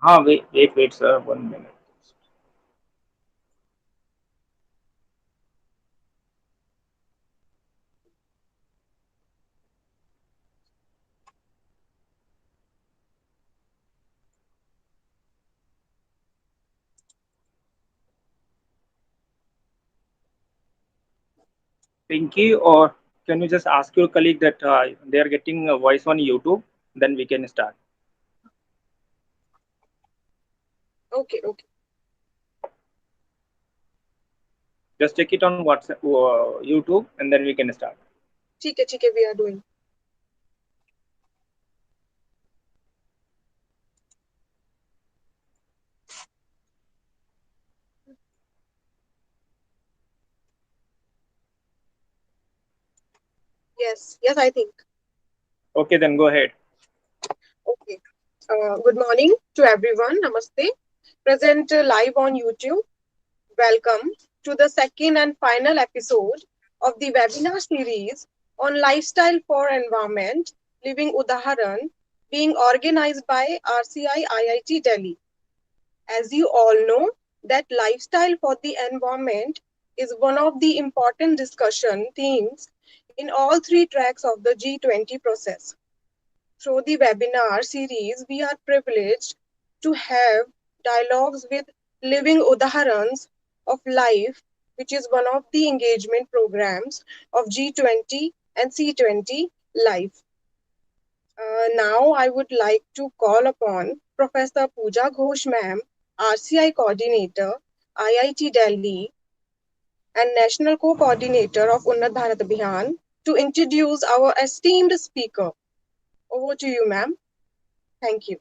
wait, sir. 1 minute. Pinky, or can you just ask your colleague that they are getting a voice on YouTube? Then we can start. Okay, okay. Just check it on WhatsApp, YouTube, and then we can start. ठीक है, we are doing. Yes, I think. Okay, then go ahead. Okay. Good morning to everyone. Namaste. Present live on YouTube. Welcome to the second and final episode of the webinar series on lifestyle for environment, living Udaharan, being organized by RCI IIT Delhi. As you all know, that lifestyle for the environment is one of the important discussion themes in all three tracks of the G20 process. Through the webinar series, we are privileged to have dialogues with living udaharans of life, which is one of the engagement programs of G20 and C20 Life. Now, I would like to call upon Professor Pooja Ghosh ma'am, RCI coordinator, IIT Delhi, and national co-coordinator of Unnat Bharat Abhiyan, to introduce our esteemed speaker. Over to you, ma'am. Thank you.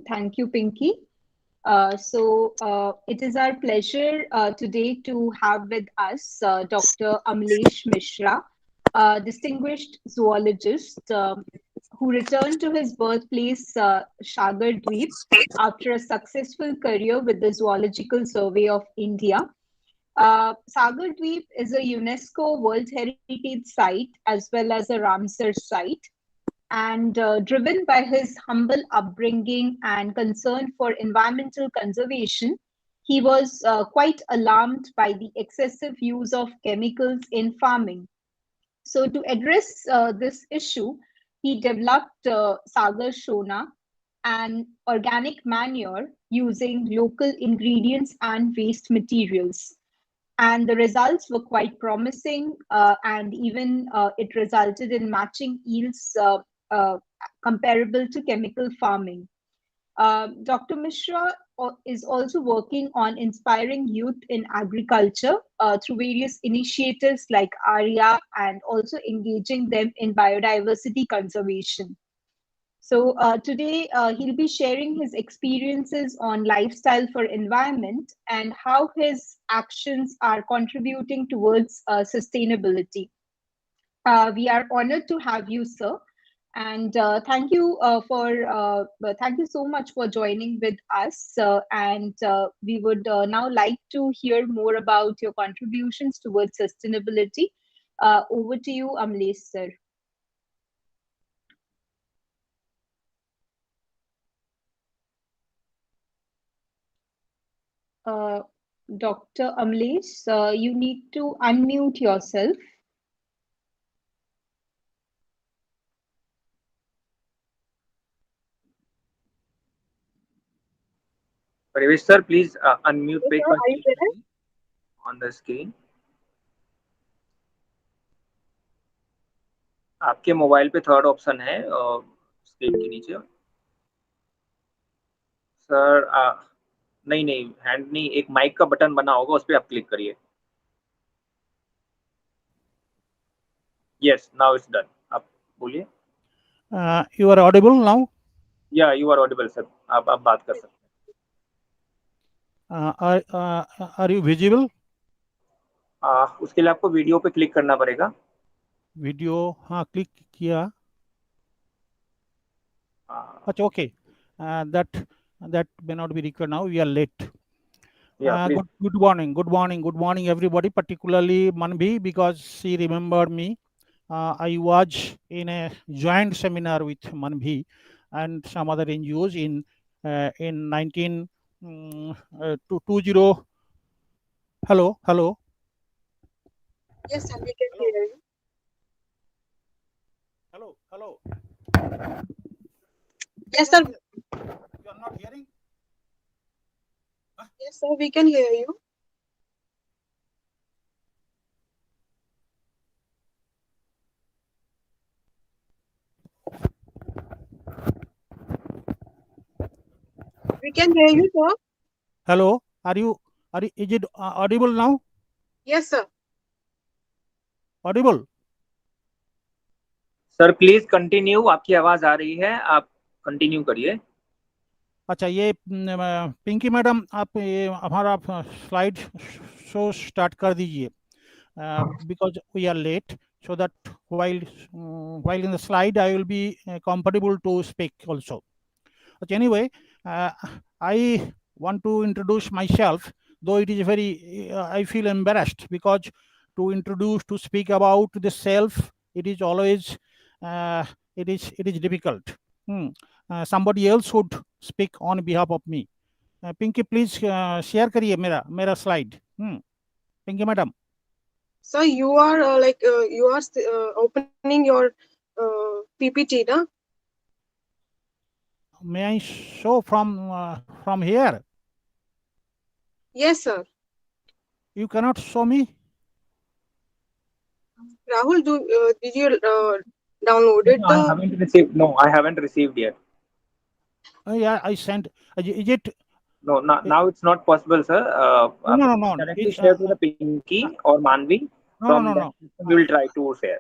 Thank you, Pinky. It is our pleasure today to have with us Dr. Amlesh Mishra, a distinguished zoologist who returned to his birthplace, Sagar Dweep, after a successful career with the Zoological Survey of India. Sagar Dweep is a UNESCO World Heritage Site as well as a Ramsar site, and driven by his humble upbringing and concern for environmental conservation, he was quite alarmed by the excessive use of chemicals in farming. So, to address this issue, he developed Sagar Shona, an organic manure using local ingredients and waste materials. And the results were quite promising, and even it resulted in matching yields uh, comparable to chemical farming. Dr. Mishra is also working on inspiring youth in agriculture through various initiatives like ARIA, and also engaging them in biodiversity conservation. So today he'll be sharing his experiences on lifestyle for environment and how his actions are contributing towards sustainability. We are honored to have you, sir, and thank you so much for joining with us. And we would now like to hear more about your contributions towards sustainability. Over to you, Amlesh, sir. Uh, Dr. Amlesh, you need to unmute yourself. Pravesh sir, please unmute Yes, पे sir, are you there? continuously on the screen. आपके mobile पे third option है screen के नीचे sir. नहीं नहीं, hand नहीं, एक माइक का बटन बना होगा, उस पर आप क्लिक करिए। Yes, now it's done. आप बोलिए। You are audible now? या यू आर ऑडिबल सर, आप बात कर सकते Are you visible? हैं। उसके लिए आपको वीडियो पे क्लिक करना पड़ेगा। वीडियो, हाँ क्लिक किया। अच्छा, okay. That may not be required now. We are late. Good morning, everybody. Particularly Manbhi, because she remembered me. I was in a joint seminar with Manbhi and some other NGOs in in 1920. Hello, hello, Yes, sir, we can hello, hear you. hello, hello. Yes, sir. You are not hearing? Yes, sir, we can hear you. We can hear you, sir. Hello, is it audible now? Yes, sir. Audible? Sir please continue, आपकी आवाज आ रही है, आप continue करिए। अच्छा, ये Pinky madam, आप ये हमारा स्लाइड शो स्टार्ट कर दीजिए, because we are late, so that while in the slide I will be comfortable to speak also. But anyway, I want to introduce myself, though it is very, I feel embarrassed because to speak about the self, it is always, it is difficult. Somebody else would speak on behalf of me. Pinky, please share करिए मेरा slide. Pinky madam. Sir, you are you are opening your PPT, na? May I show from here? Yes, sir. You cannot show me. Rahul, did you downloaded I the? haven't received. No, I haven't received yet. Yeah, I sent. Is it? No, now it's not possible, sir. No, आप no, no, no. directly share to the Pinky or Manvi. No, no, From no, that no. we will try to share.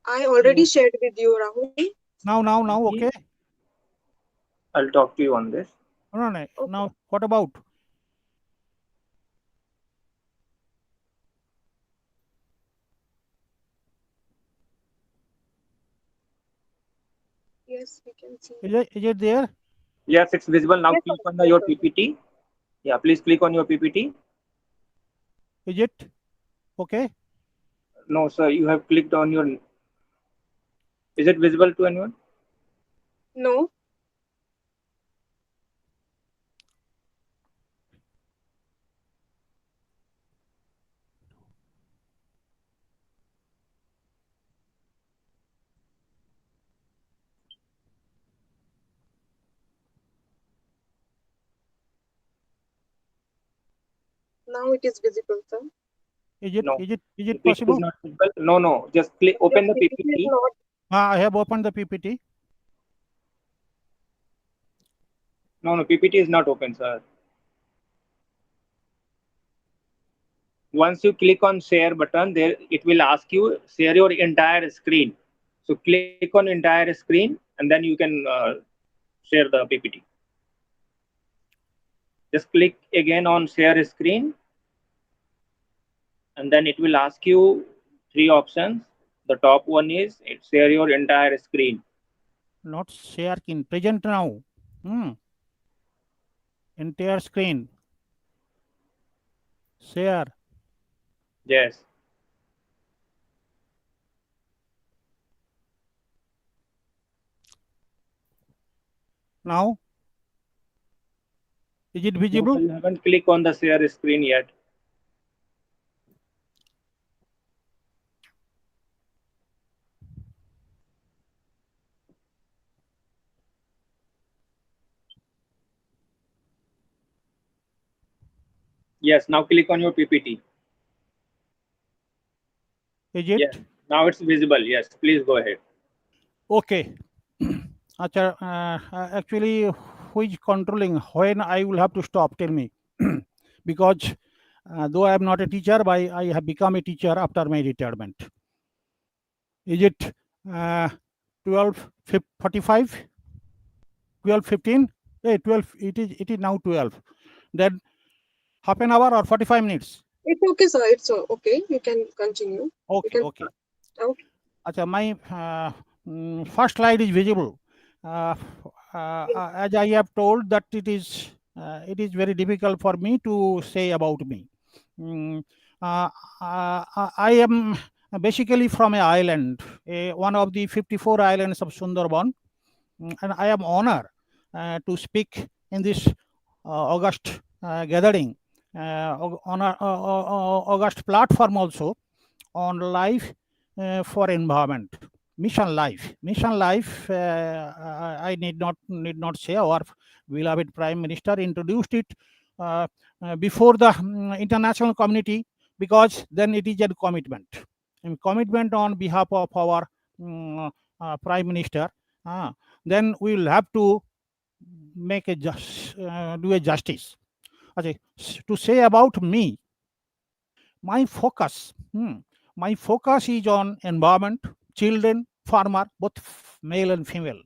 I already shared with you, Rahul. Now, Pinky, okay. I'll talk to you on this. No, no. Okay. Now, what about? Yes, we can see. Is it there? Yes, it's visible now. Yes, Click sir. on Yes, your sir. PPT. Yeah, please click on your PPT. Is it okay? No, sir, you have clicked on your. Is it visible to anyone? No. Now it is visible, sir. Is it? No, Is it? Is it PPT is possible? not visible. No, no, just click. Your Open the PPT is PPT. not. I have opened the PPT. No, no, PPT is not open, sir. Once you click on share button, there it will ask you share your entire screen. So click on entire screen, and then you can share the PPT. Just click again on share screen, and then it will ask you three options. The top one is share your entire screen. Not share in present now. Entire screen. Share. Yes. Now, is it No, visible? sir, you haven't clicked on the share screen yet. Yes. Now click on your PPT. Is Yes. it? Now it's visible. Yes. Please go ahead. Okay. Acha, actually, who is controlling when I will have to stop? Tell me. Because though I am not a teacher, I have become a teacher after my retirement. Is it 12:45? 12:15? Hey, 12. It is now 12. Then half an hour or 45 minutes? It's okay, sir. It's okay. You can continue. You Okay, can okay. start. Okay. Acha, my first slide is visible. Yes. As I have told that it is very difficult for me to say about me. Mm, I am basically from an island, one of the 54 islands of Sundarban, and I am honored to speak in this August gathering on a August platform also on life for environment. Mission life. I need not say our beloved Prime Minister introduced it uh, before the international community, because then it is a commitment, commitment on behalf of our um, Prime Minister. Uh, then we will have to make a do a justice. Okay, to say about me, my focus my focus is on environment, children, farmer, both male and female,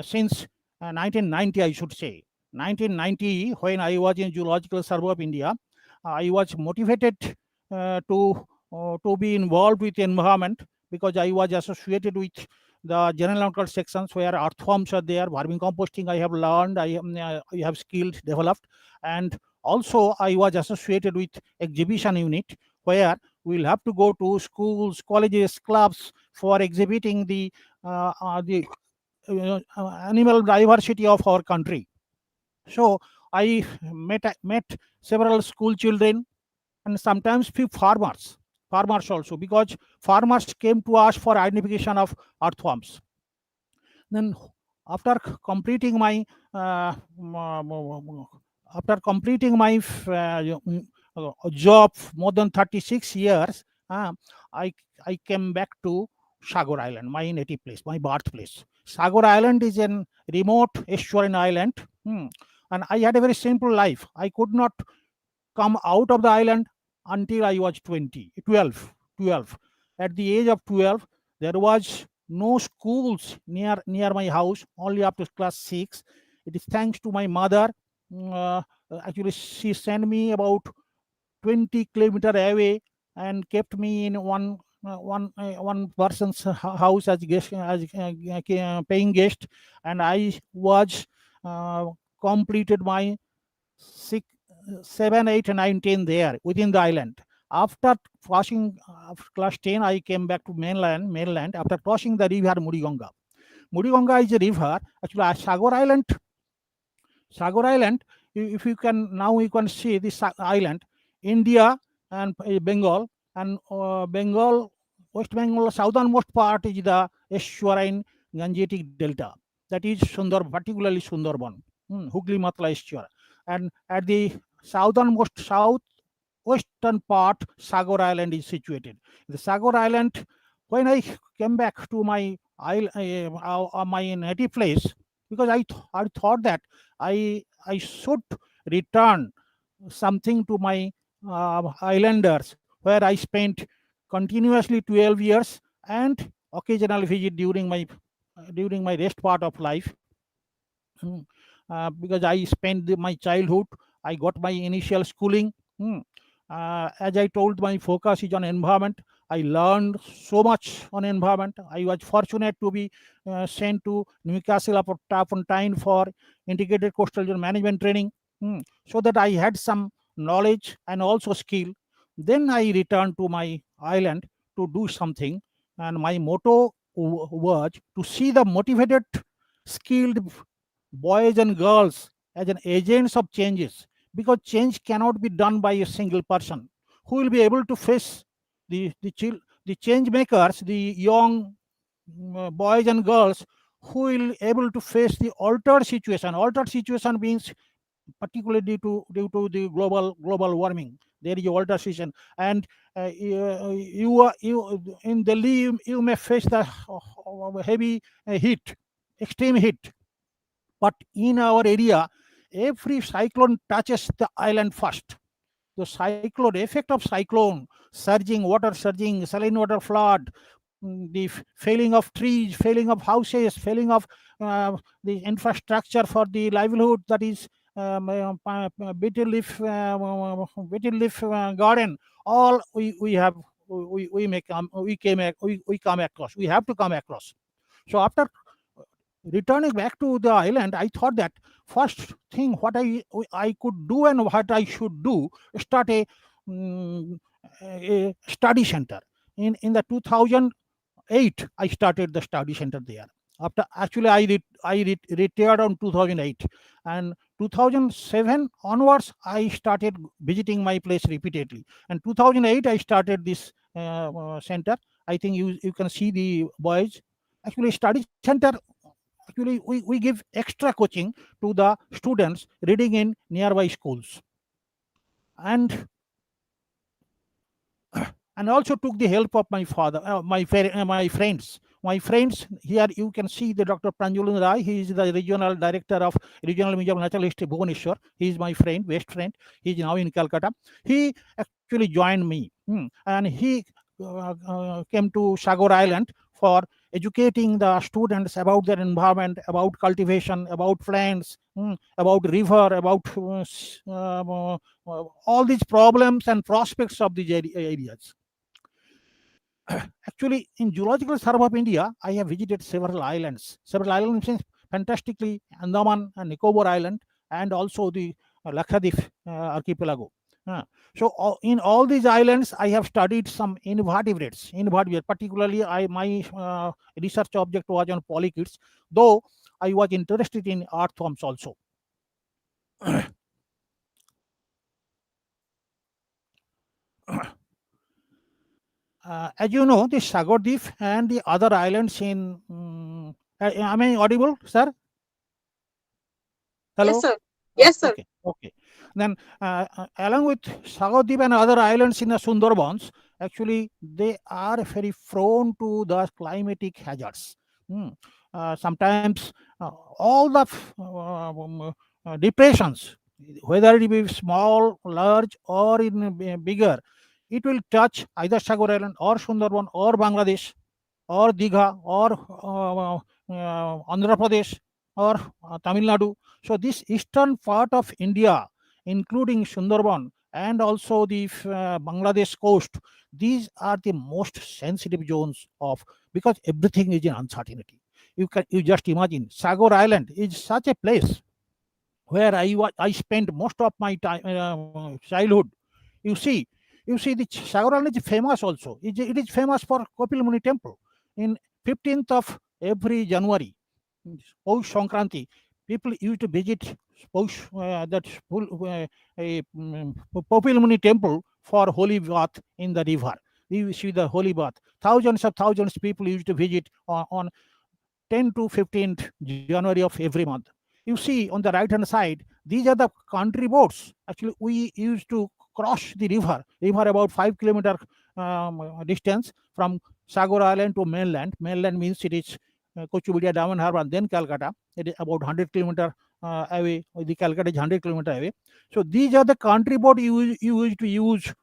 since 1990, I should say. 1990, when I was in Zoological Survey of India, I was motivated to be involved with environment, because I was associated with the general environmental sections where earthworms are there, vermicomposting composting I have learned, I have skilled developed, and also I was associated with exhibition unit, where we'll have to go to schools, colleges, clubs for exhibiting the animal diversity of our country. So I met several school children, and sometimes few farmers also, because farmers came to us for identification of earthworms. Then after completing my uh, after completing my job more than 36 years, uh, i I came back to Sagar Island, my native place, my birthplace. Sagar Island is an remote estuarine island, and I had a very simple life. I could not come out of the island until I was 12. At the age of 12, there was no schools near my house, only up to class 6. It is thanks to my mother. Actually, she sent me about 20 kilometer away and kept me in one person's house as guest, as paying guest, and I was completed my six, 7, 8, 9, 10 there within the island. After crossing class 10, I came back to mainland after crossing the river Mudiganga. Mudiganga is a river. Actually, Sagar Island, if you can, now you can see this island, India and Bengal, and West Bengal, southernmost part is the estuarine Gangetic Delta. That is particularly Sundarban, Hooghly Matla estuary. And at the southwestern part, Sagar Island is situated. The Sagar Island, when I came back to my native place, because I thought that I should return something to my islanders, where I spent continuously 12 years and occasional visit during my rest part of life. Mm. Because I spent my childhood, I got my initial schooling. As I told, my focus is on environment. I learned so much on environment. I was fortunate to be sent to Newcastle upon Tyne for integrated coastal zone management training, so that I had some knowledge and also skill. Then I returned to my island to do something, and my motto was to see the motivated, skilled boys and girls as an agents of changes, because change cannot be done by a single person. Who will be able to face the change makers, the young boys and girls, who will able to face the altered situation means particularly due to the global warming. There is a altered situation, and you in Delhi, you may face the heavy heat, extreme heat. But in our area, every cyclone touches the island first. The cyclone, effect of cyclone, water surging, saline water flood, the failing of trees, failing of houses, failing of the infrastructure for the livelihood, that is betel leaf garden. All we make we come across. We have to come across. So after returning back to the island, I thought that first thing what I could do and what I should do, start mm, a study center. In the 2008, I started the study center there. After actually, retired on 2008, and 2007 onwards, I started visiting my place repeatedly. And 2008, I started this center. I think you can see the boys. Actually, study center. Actually, we give extra coaching to the students reading in nearby schools, and also took the help of my father, my friends. My friends here, you can see the Dr. Pranjul Rai. He is the regional director of Regional Museum of Natural History, Bhubaneswar. He is my friend, best friend. He is now in Calcutta. He actually joined me, and he came to Sagor Island for educating the students about their environment, about cultivation, about plants, about river, about all these problems and prospects of these areas. Actually, in Geological Survey of India, I have visited several islands. Several islands, means fantastically Andaman and Nicobar Island, and also the Lakshadweep archipelago. So, in all these islands, I have studied some invertebrates. Invertebrates, particularly, my research object was on polychaetes, though I was interested in earthworms also. As you know, the Sagodip and the other islands in. Am I audible, sir? Yes, Hello? sir. Yes, sir. Okay, okay. Then, along with Sagodip and other islands in the Sundarbans, actually, they are very prone to the climatic hazards. Hmm. Sometimes all the depressions, whether it be small, large, or in bigger, it will touch either Sagar Island or Sundarban or Bangladesh or Digha or Andhra Pradesh or Tamil Nadu. So this eastern part of India, including Sundarban and also the Bangladesh coast, these are the most sensitive zones of, because everything is in uncertainty. You just imagine Sagar Island is such a place where I spent most of my time childhood. You see, the Sagar Island is famous also. It is famous for Kopil Muni temple. In 15th of every January, Poush Sankranti, people used to visit Poush, Kopil Muni temple for holy bath in the river. You see the holy bath. Thousands of people used to visit on 10 to 15th January of every month. You see on the right hand side, these are the country boats. Actually, we used to cross the river about 5 kilometer distance from Sagar Island to mainland. Mainland means it is Kochubudia, Daman Harbour, and then Calcutta. It is about 100 kilometer away. The Calcutta is 100 kilometer away. So these are the country boat you used to use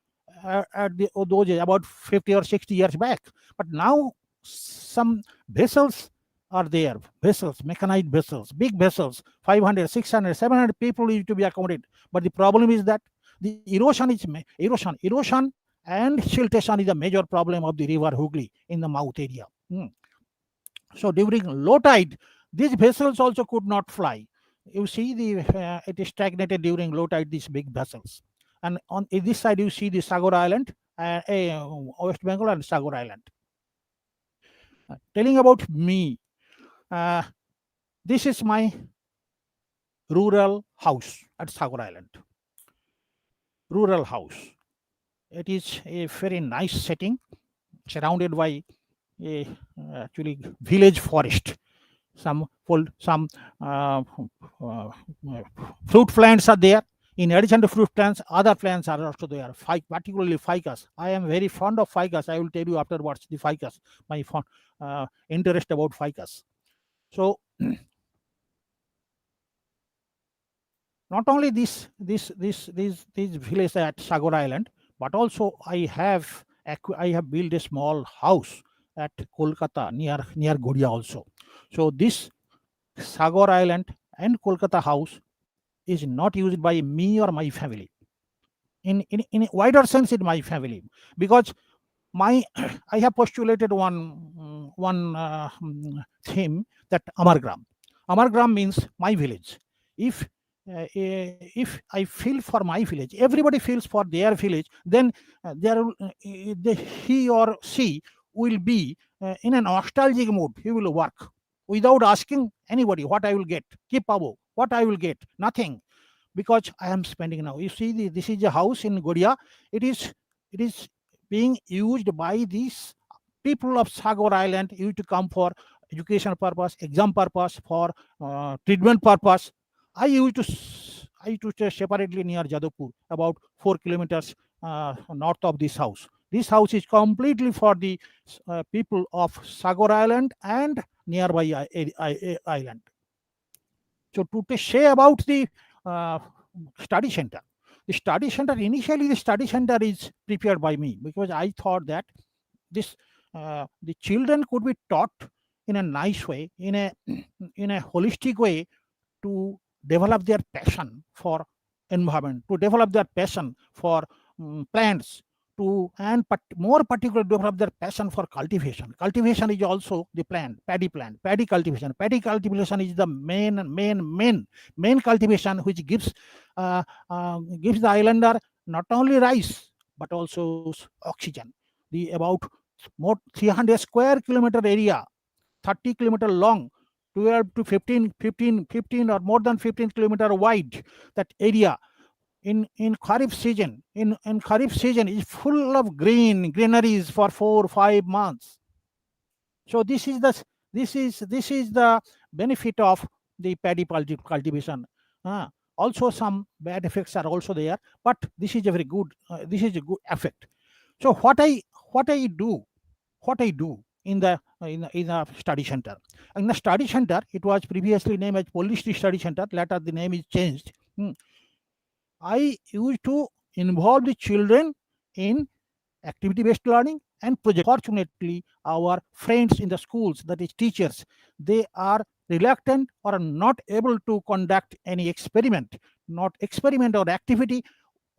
at those days, about 50 or 60 years back. But now some vessels are there, vessels, mechanized vessels, big vessels, 500, 600, 700 people need to be accommodated. But the problem is that the erosion and siltation is a major problem of the river Hooghly in the mouth area. So during low tide, these vessels also could not fly. You see, it is stagnated during low tide, these big vessels. And on this side, you see the Sagar Island, West Bengal and Sagar Island. Telling about me, this is my rural house at Sagar Island. Rural house. It is a very nice setting, surrounded by a actually village forest. Some uh, fruit plants are there. In addition to fruit plants, other plants are also there. Particularly ficus. I am very fond of ficus. I will tell you afterwards the ficus. My interest about ficus. So not only this village at Sagar Island, but also I have built a small house at Kolkata near Godia also. So this Sagar Island and Kolkata house is not used by me or my family. In a wider sense, in my family, because my I have postulated one theme, that Amargram. Amargram means my village. If I feel for my village, everybody feels for their village, then he or she will be in a nostalgic mood. He will work. without asking anybody what I will get. Keep above, what I will get, nothing, because I am spending now. You see, this is a house in Godia. It is being used by these people of Sagar Island. Used to come for education purpose, exam purpose, for treatment purpose. I used to stay separately near Jadavpur, about 4 kilometers north of this house. This house is completely for the people of Sagar Island and nearby island. So to say about the uh, study center, initially the study center is prepared by me, because I thought that this the children could be taught in a nice way, in a in a holistic way, to develop their passion for environment, to develop their passion for plants, to and more particularly develop their passion for cultivation. Cultivation is also the plant, paddy cultivation. Paddy cultivation is the main cultivation, which gives the islander not only rice but also oxygen. The about more 300 square kilometer area, 30 kilometer long, 12 to 15 or more than 15 kilometer wide, that area in kharif season, in kharif season is full of greeneries for 4 5 months. So this is the benefit of the paddy cultivation. Also some bad effects are also there, but this is a very good, this is a good effect. So what I do in the study center. In the study center, it was previously named as Police Study Center. Later, the name is changed. I used to involve the children in activity-based learning and project. Fortunately, our friends in the schools, that is teachers, they are reluctant or not able to conduct any experiment or activity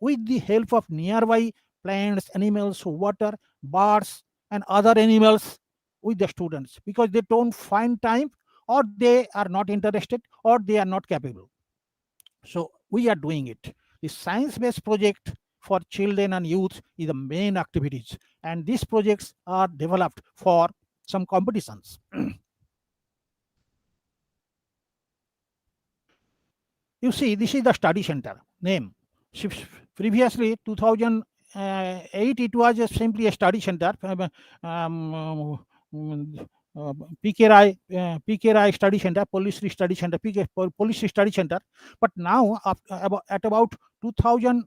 with the help of nearby plants, animals, water, birds, and other animals with the students, because they don't find time, or they are not interested, or they are not capable. So we are doing it. The science-based project for children and youth is the main activities, and these projects are developed for some competitions. You see, this is the study center name. Previously, 2008, it was simply a study center. PKRI Study Center, Police Study Center, Police Study Center. But now, at about 2000,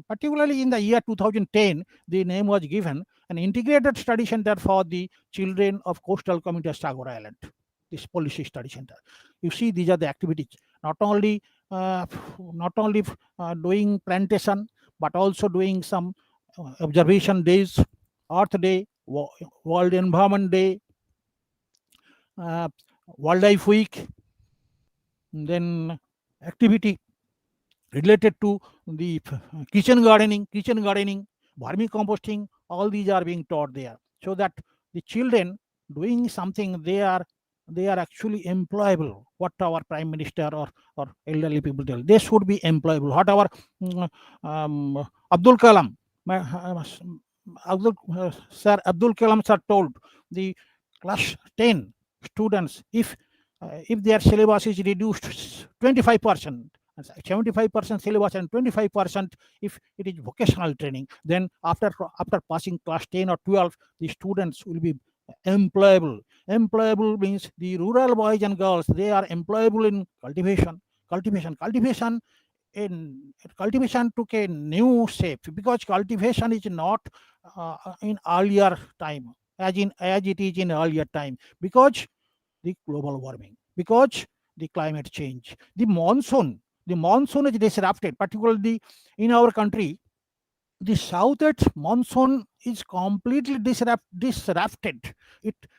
particularly in the year 2010, the name was given an integrated study center for the children of coastal community of Sagar Island. This Policy Study Center. You see, these are the activities. Not only uh, not only doing plantation, but also doing some observation days, Earth Day, World Environment Day, uh, Wildlife Week, then activity related to the kitchen gardening, vermicomposting. All these are being taught there, so that the children doing something, they are actually employable. What our prime minister or elderly people tell, they should be employable. What our mm, Abdul Kalam, Abdul Kalam sir told the class 10 students, if their syllabus is reduced 25%, 75% syllabus and 25% if it is vocational training, then after passing class 10 or 12, the students will be employable. Employable means the rural boys and girls, they are employable in cultivation. In cultivation took a new shape, because cultivation is not in earlier time, as it is in earlier time, because the global warming, because the climate change, the monsoon is disrupted, particularly in our country. The southwest monsoon is completely disrupted.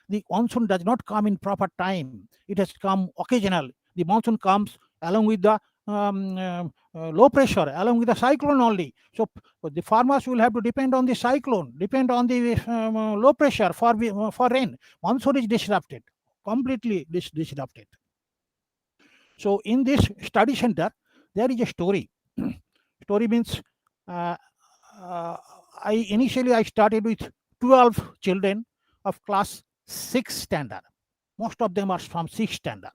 The monsoon does not come in proper time. It has come occasional. The monsoon comes along with the low pressure, along with the cyclone only. So the farmers will have to depend on the cyclone, depend on the low pressure for rain. Monsoon is disrupted, completely disrupted. So in this study center, there is a story. Story means, uh, uh, I started with 12 children of class 6 standard. Most of them are from 6th standard.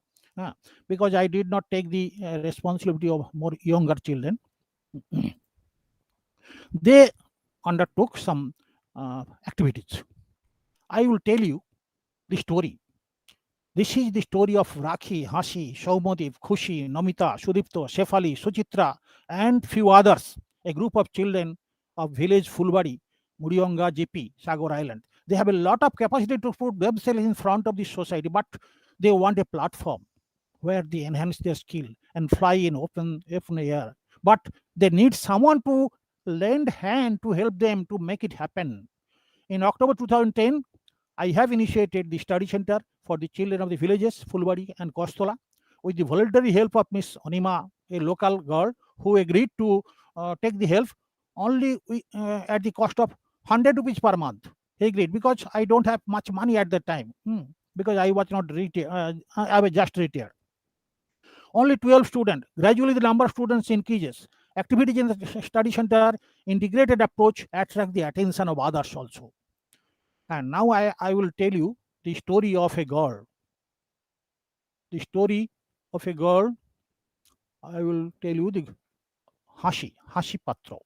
Because I did not take the responsibility of more younger children. They undertook some activities. I will tell you the story. This is the story of Rakhi, Hasi, Shaumadev, Khushi, Namita, Sudipto, Shefali, Suchitra, and few others. A group of children of village Fulbari, Murionga, GP, Sagor Island. They have a lot of capacity to put themselves in front of the society, but they want a platform where they enhance their skill and fly in open air. But they need someone to lend hand to help them to make it happen. In October 2010, I have initiated the study center for the children of the villages, Fulbari and Kostola, with the voluntary help of Miss Onima, a local girl who agreed to take the help only at the cost of 100 rupees per month. He agreed because I don't have much money at that time. Because I was not retired, I was just retired. Only 12 students. Gradually, the number of students increases. Activities in the study center, integrated approach attract the attention of others also. And now I will tell you the story of a girl. The story of a girl, I will tell you the Hashi Patro.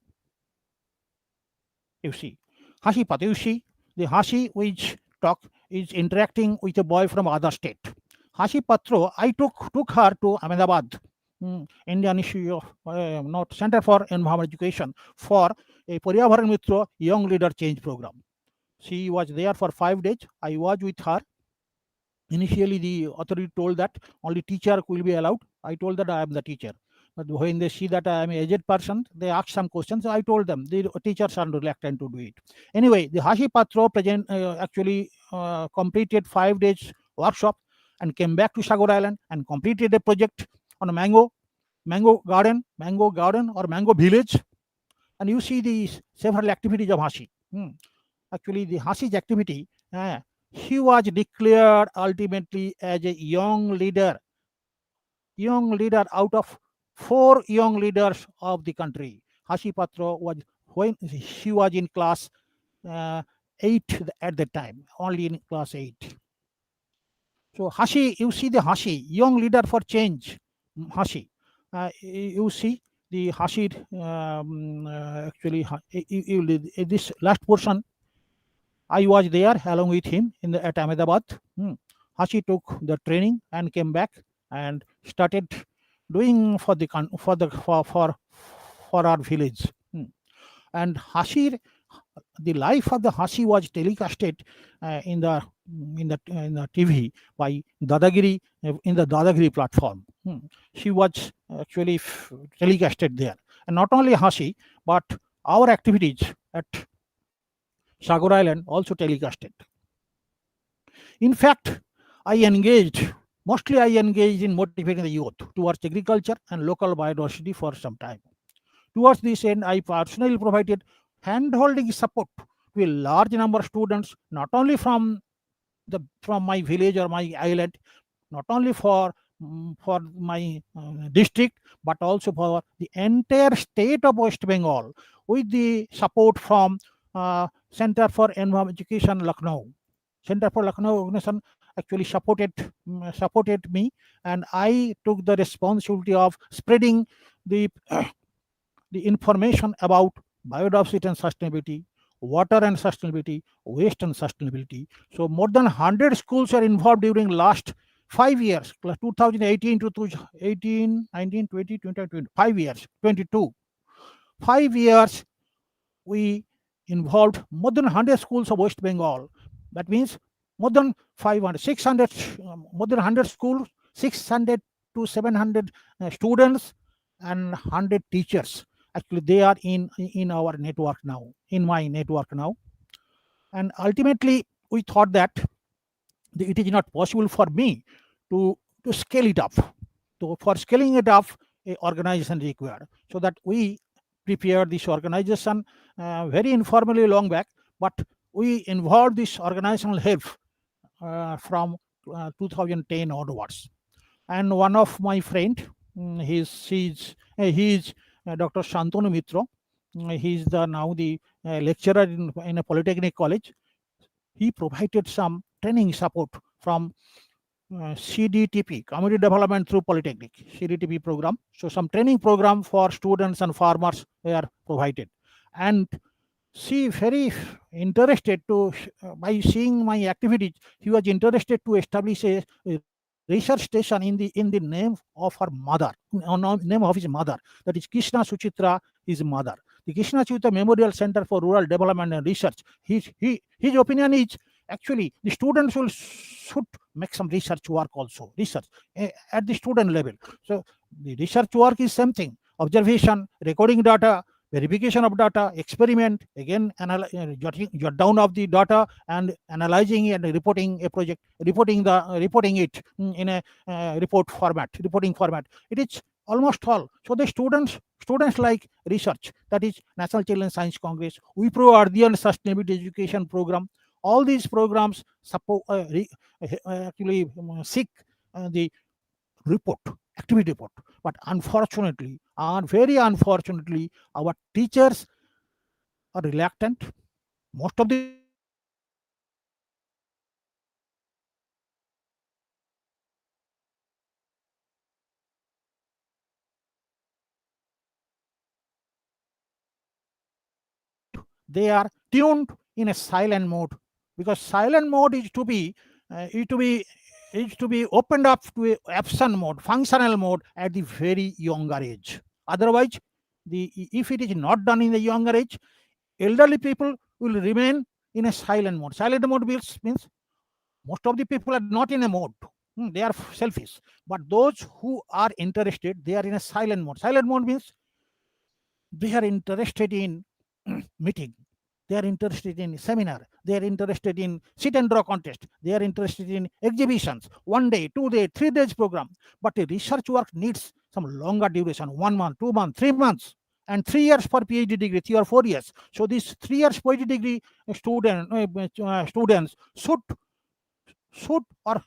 You see, Hashi Patro, you see, the Hashi which talk is interacting with a boy from other state. Hashi Patro, I took her to Ahmedabad, Indian Institute of not Center for Environment Education for a Paryavaran Mitra Young Leader Change Program. She was there for 5 days. I was with her. Initially, the authority told that only teacher will be allowed. I told that I am the teacher. But when they see that I am an aged person, they ask some questions. So I told them the teachers are reluctant to do it. Anyway, the Hashi Patro actually completed 5 days workshop and came back to Sagor Island and completed a project on a mango garden or mango village. And you see these several activities of Hashi. Actually, the Hashi's activity, he was declared ultimately as a young leader out of 4 young leaders of the country. Hashi Patro was when she was in class 8 at the time, only in class 8. So Hashi, you see the Hashi, young leader for change. Hashi, you see the Hashi. Actually, this last portion, I was there along with him at Ahmedabad. Hashi took the training and came back and started doing for our village. And Hashi, the life of the Hashi was telecasted in the TV by Dadagiri in the Dadagiri platform. She was actually telecasted there, and not only Hashi, but our activities at Sagor Island also telecasted. In fact, mostly I engaged in motivating the youth towards agriculture and local biodiversity for some time. Towards this end, I personally provided hand-holding support to a large number of students, not only from my village or my island, not only for my district, but also for the entire state of West Bengal, with the support from Center for Environment Education, Lucknow. Center for Lucknow organization actually supported me, and I took the responsibility of spreading the the information about biodiversity and sustainability, water and sustainability, waste and sustainability. So more than 100 schools are involved during last 5 years, 2018 to 2018, 19, 20, 20, 5 years, 22. 5 years, we involved more than 100 schools of West Bengal. That means more than 500, 600, more than 100 schools, 600 to 700 students, and 100 teachers. Actually, they are in our network now, in my network now. And ultimately, we thought that it is not possible for me to scale it up. So for scaling it up, a organization required. So that we prepared this organization very informally long back, but we involved this organizational help from 2010 onwards. And one of my friend, he's Dr. Shantanu Mitra. He's now the lecturer in a polytechnic college. He provided some training support from CDTP, Community Development through Polytechnic, CDTP program. So some training program for students and farmers were provided. And she very interested to, by seeing my activities, he was interested to establish a research station in the name of her mother, name of his mother, that is Krishna Suchitra, his mother. The Krishna Suchitra Memorial Center for Rural Development and Research. His opinion is actually the students should make some research work also, research at the student level. So the research work is something: observation, recording data, verification of data, experiment, again jot down of the data and analyzing and reporting a project, reporting it in a reporting format. It is almost all. So the students like research, that is National Children's Science Congress, WIPRO Ardhian Sustainability Education Program. All these programs support actually seek the report, activity report. But unfortunately, and very unfortunately, our teachers are reluctant. Most of the teachers are reluctant to and they are tuned in a silent mode, because silent mode is to be opened up to a absent mode, functional mode at the very younger age. Otherwise, if it is not done in the younger age, elderly people will remain in a silent mode. Silent mode means most of the people are not in a mode. They are selfish. But those who are interested, they are in a silent mode. Silent mode means they are interested in meeting, they are interested in seminar, they are interested in sit and draw contest, they are interested in exhibitions, 1 day, 2 day, 3 days program. But a research work needs some longer duration, 1 month, 2 months, 3 months, and 3 years for PhD degree, 3 or 4 years. So these 3 years PhD degree students should or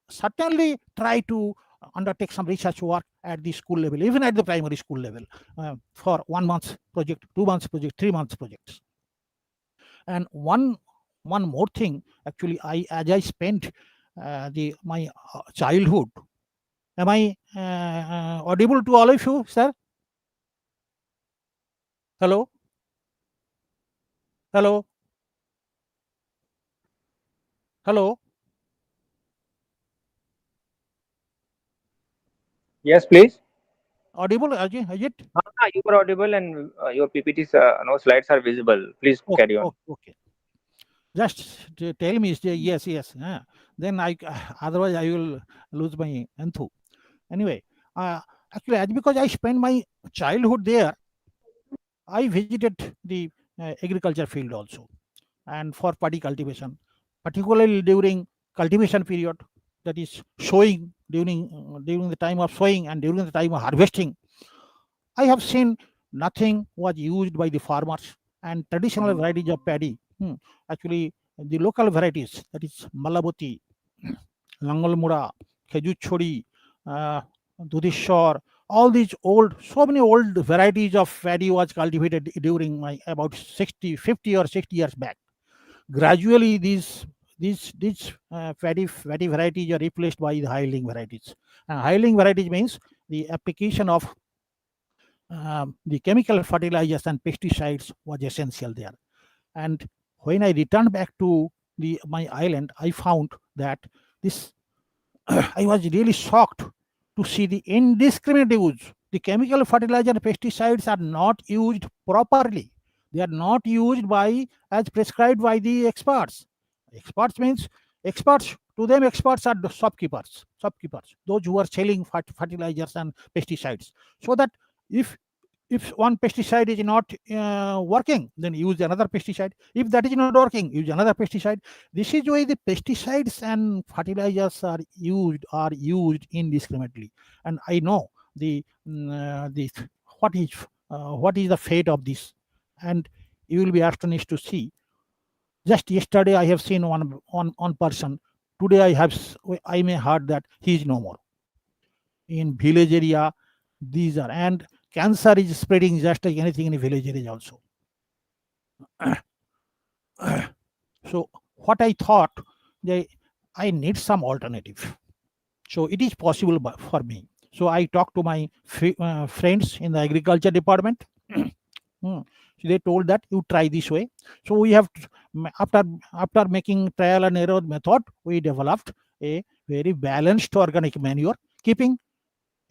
certainly try to undertake some research work at the school level, even at the primary school level, for 1 month project, 2 months project, 3 months projects. And one more thing, actually, as I spent my childhood. Am I audible to all of you, sir? Hello, hello, hello. Yes, please. Audible, is it? You are audible, and your PPT's no slides are visible. Please Okay, carry on. okay, okay. Just tell me, yes, yes. Then otherwise I will lose my enthu. Anyway, uh, actually, because I spent my childhood there, I visited the agriculture field also, and for paddy cultivation, particularly during cultivation period, that is sowing, during the time of sowing and during the time of harvesting. I have seen nothing was used by the farmers, and traditional varieties of paddy. Actually, the local varieties, that is Malaboti, Langolmura, Kejuchori, uh, Dudishore, all these so many old varieties of paddy was cultivated during my about 60, 50 or 60 years back. Gradually, these paddy varieties are replaced by the high yielding varieties. High yielding varieties means the application of the chemical fertilizers and pesticides was essential there. And when I returned back to my island, I found that this I was really shocked to see the indiscriminate use. The chemical fertilizer and pesticides are not used properly. They are not used by as prescribed by the experts. Experts means experts. To them, experts are the shopkeepers. Shopkeepers, those who are selling fertilizers and pesticides. So that if one pesticide is not working, then use another pesticide. If that is not working, use another pesticide. This is why the pesticides and fertilizers are used indiscriminately. And I know the what is the fate of this. And you will be astonished to see. Just yesterday I have seen one person. Today I may heard that he is no more. In village area, these are, and cancer is spreading just like anything in a village area also. So what I thought, they, I need some alternative. So it is possible for me. So I talked to my friends in the agriculture department. Hmm. So they told that you try this way. So we have after making trial and error method, we developed a very balanced organic manure, keeping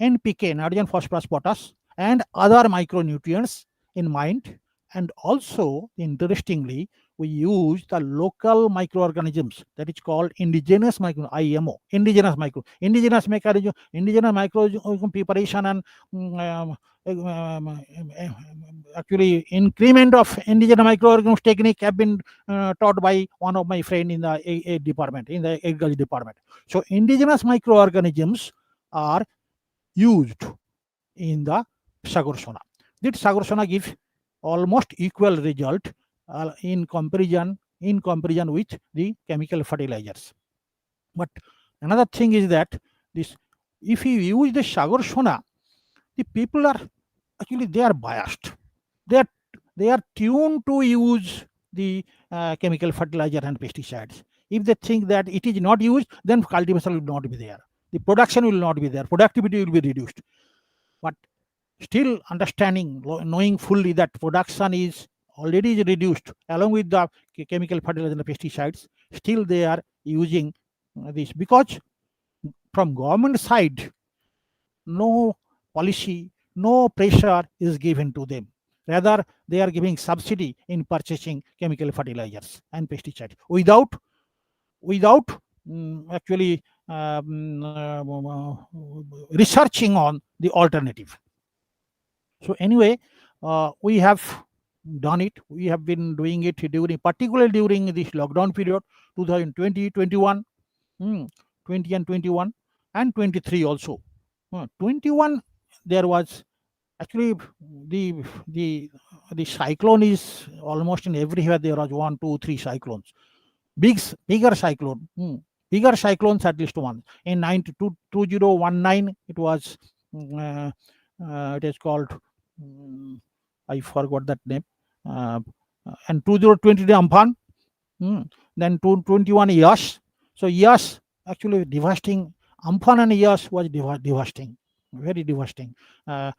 NPK, nitrogen, phosphorus, potash, and other micronutrients in mind. And also, interestingly, we use the local microorganisms that is called indigenous micro IMO, indigenous microorganism preparation and mm, um, actually increment of indigenous microorganisms technique have been taught by one of my friend in the department, in the agriculture department. So indigenous microorganisms are used in the Sagorsona. Did Sagorsona give almost equal result in comparison with the chemical fertilizers? But another thing is that this, if you use the Sagorsona, the people are actually they are biased. They are they are tuned to use the chemical fertilizer and pesticides. If they think that it is not used, then cultivation will not be there. The production will not be there. Productivity will be reduced. But still understanding, knowing fully that production is already reduced along with the chemical fertilizer and pesticides, still they are using this because from government side no policy, no pressure is given to them. Rather, they are giving subsidy in purchasing chemical fertilizers and pesticides without actually researching on the alternative. So anyway, we have done it. We have been doing it particularly during this lockdown period, 2020, 21, 20 and 21, and 23 also. 21, there was actually the the the cyclone is almost in everywhere. There was one, two, three cyclones. Bigger cyclone. Bigger cyclones at least one. In 2019, it was it is called I forgot that name. Uh, and 2020 Amphan, then 221 Yash. So Yash actually devastating. Amphan and Yash was devastating, very devastating. Uh,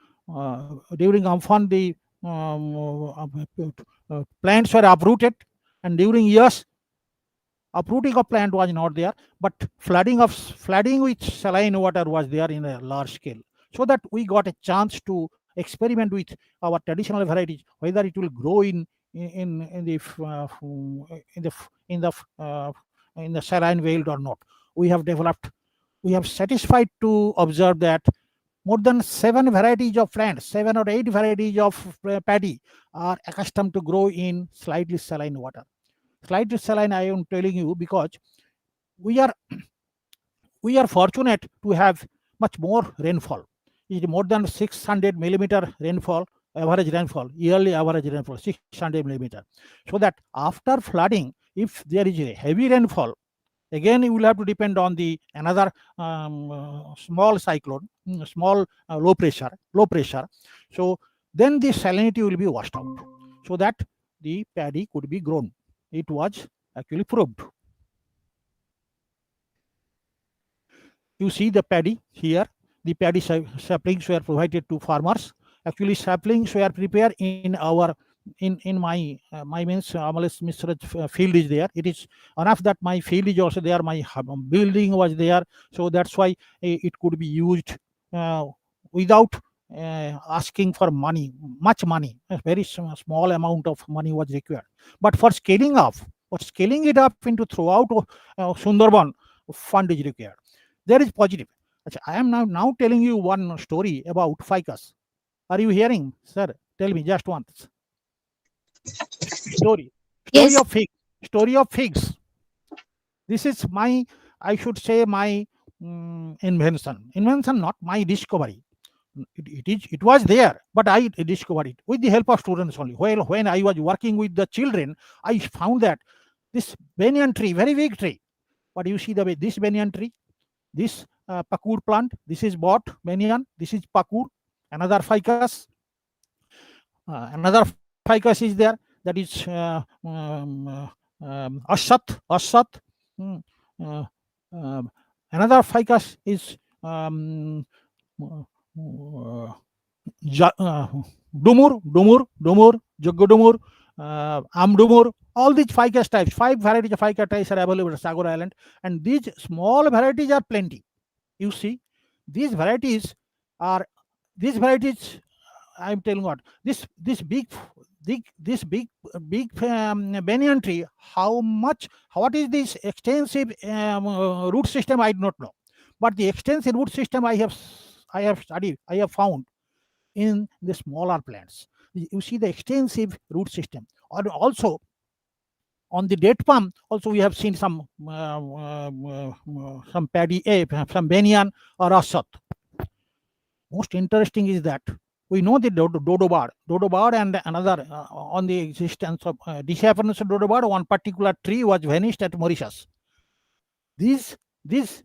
During Amphan, the plants were uprooted, and during Yash, uprooting of plant was not there, but flooding with saline water was there in a large scale. So that we got a chance to experiment with our traditional varieties, whether it will grow in the in the in the in the saline veil or not. We have developed. We have satisfied to observe that more than seven varieties of plants, 7 or 8 varieties of paddy are accustomed to grow in slightly saline water. Slightly saline, I am telling you, because we are we are fortunate to have much more rainfall. It is more than 600 millimeter rainfall, average rainfall, yearly average rainfall, 600 millimeter. So that after flooding, if there is a heavy rainfall, again you will have to depend on the another small cyclone, small low pressure. So then the salinity will be washed out, so that the paddy could be grown. It was actually proved. You see the paddy here. The paddy saplings were provided to farmers. Actually, saplings were prepared in our in my my means Amalis Mr. Field is there. It is enough that my field is also there. My building was there, so that's why it could be used uh, without asking for money, much money. A very small amount of money was required. But for scaling it up into throughout Sundarban, fund is required. There is positive. I am now telling you one story about ficus. Are you hearing, sir? Tell me just once. Story. Story Yes. of figs. Story of figs. This is my, I should say, my invention. Invention, not my discovery. It was there, but I discovered it with the help of students only. Well, when I was working with the children, I found that this banyan tree, very big tree. But you see the way this banyan tree, this pakur plant, this is bot banyan, this is pakur, another ficus, another ficus is there, that is ashat, mm, uh, Another ficus is uh, dumur, joggodumur, amdumur. All these ficus types, 5 varieties of ficus types are available at Sagar Island, and these small varieties are plenty. You see, these varieties are these varieties. I'm telling what this big banyan tree. How much? What is this extensive root system? I do not know, but the extensive root system I have studied. I have found in the smaller plants. You see the extensive root system. Or also on the date palm, also we have seen some paddy, some banyan or asat. Most interesting is that we know the dodo bird and another on the existence of disappearance of dodo bird. One particular tree was vanished at Mauritius. This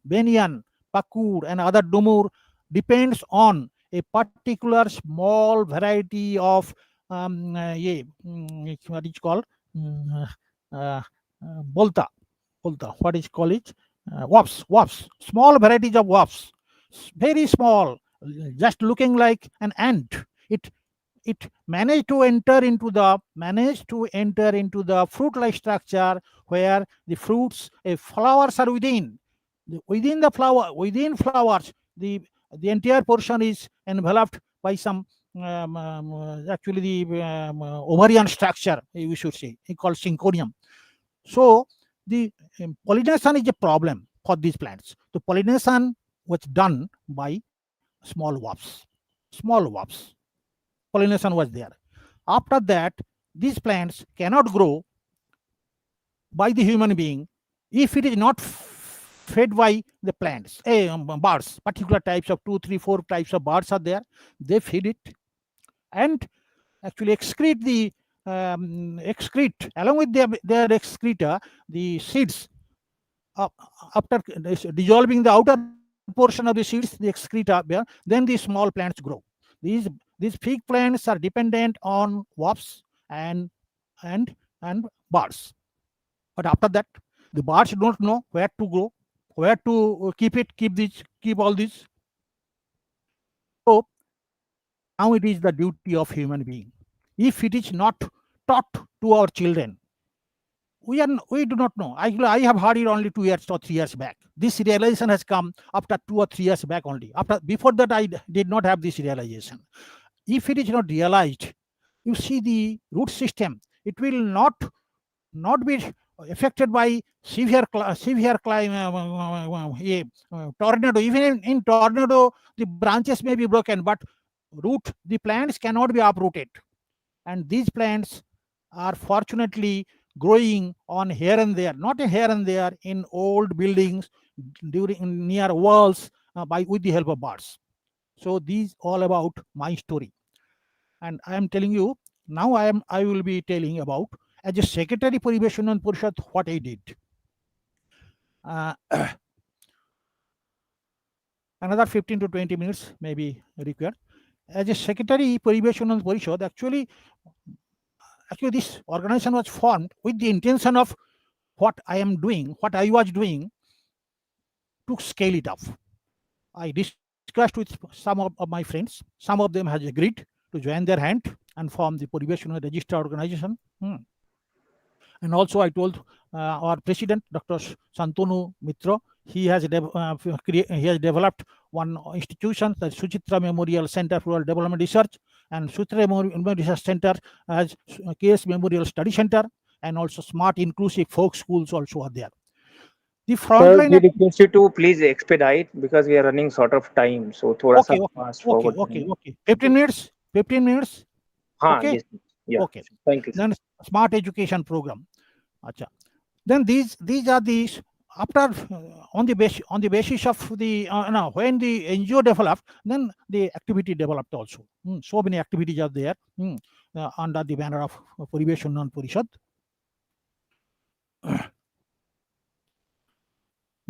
banyan, pakur, and other dumur depends on a particular small variety of what is called mm, uh, bolta. What is called it? Wasps. Small varieties of wasps. Very small, just looking like an ant. It managed to enter into the fruit-like structure where the flowers are within flowers. The entire portion is enveloped by some actually the ovarian structure, we should say, called synconium. So the pollination is a problem for these plants. The pollination was done by small wasps. Pollination was there. After that, these plants cannot grow by the human being if it is not fed by the plants, birds. Particular types of 2, 3, 4 types of birds are there. They feed it and actually excrete along with their excreta the seeds. After dissolving the outer portion of the seeds, the excreta there, then the small plants grow. These fig plants are dependent on wasps and and birds. But after that, the birds don't know where to grow, where to keep all this. So now it is the duty of human being. If it is not taught to our children, we do not know. I have heard it only 2 years or 3 years back. This realization has come after 2 or 3 years back only. Before that, I did not have this realization. If it is not realized, you see the root system, it will not be affected by severe tornado. Even in tornado, the branches may be broken, but the plants cannot be uprooted. And these plants are fortunately growing on here and there, not here and there, in old buildings, near walls, with the help of birds. So these all about my story, and I am telling you now. I will be telling about as a secretary Paribesh Unnayan Parishad what I did. Uh, Another 15 to 20 minutes may be required. As a secretary Paribesh Unnayan Parishad, actually this organization was formed with the intention of what I was doing to scale it up. I discussed with some of my friends. Some of them has agreed to join their hand and form the Paribesh Unnayan registered organization. And also I told our president, Dr. Santanu Mitra, he has developed one institution, the Suchitra Memorial Center for Development Research, and Suchitra Memorial Research Center as KS Memorial Study Center, and also smart inclusive folk schools also are there. The Sir, we request you to please expedite because we are running short of time. So, thoda sa fast forward. Okay. 15 minutes. 15 minutes. Okay. Yes. Yeah. Okay. Thank you. Then smart education program. Acha. Then these are these after on the basis of the when the NGO developed, then the activity developed also. So many activities are there under the banner of Paribesh Unnayan Parishad.